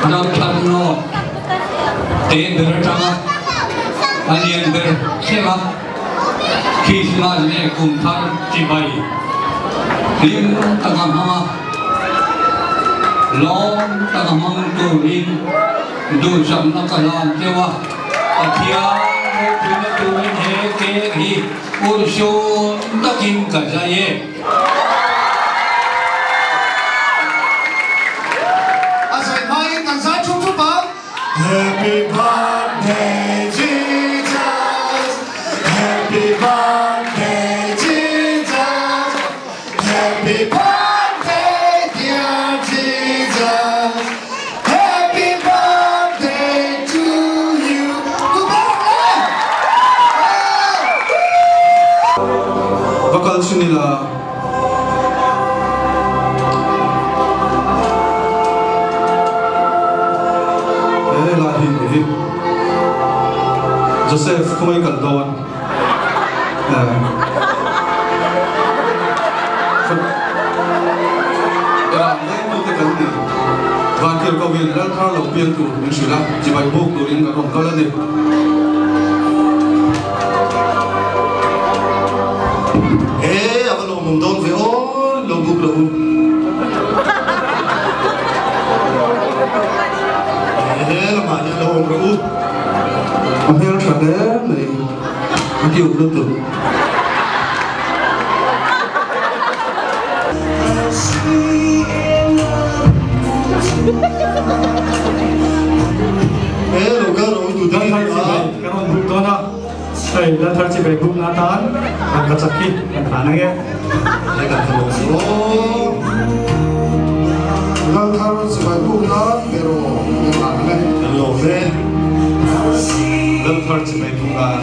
Nam Than No Te Beratama Alien Ber Khema Christmas Ne Kum Than Chibai Lim Tagamama Long Tagamang Tu Lim Du Sam Nakalan Tewa Atia Pina Tu He Ke Hi Ursho Takim Kazaye Happy birthday, Jesus. Happy birthday, Jesus. Happy birthday, dear Jesus. Happy birthday to you. Bakal sinila Joseph kumay kaldon. Ramai tu terkandi. Wakil kawin dan kalau pian tu mensilah jibai buk tu ini orang kala ni. Apa lo mendong vio lo buk lo. Lamanya lo buk. Mahir sadar ni, mati udah tu. Lo tu dah hari ni, kalau bukan nak, saya dah hari ni bukan Natal, angkat sakit, mana ya? Saya kata lo. Dah hari ni bukan, pero mana? Lo ni. Dalam harus berbuka,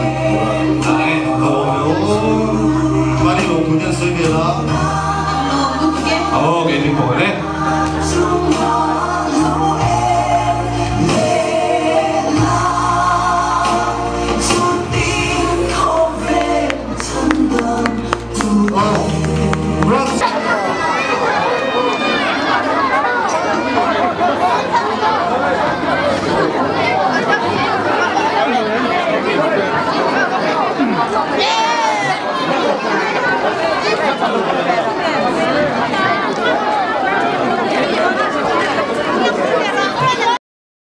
mari lo punya segera. Oh, ini boleh.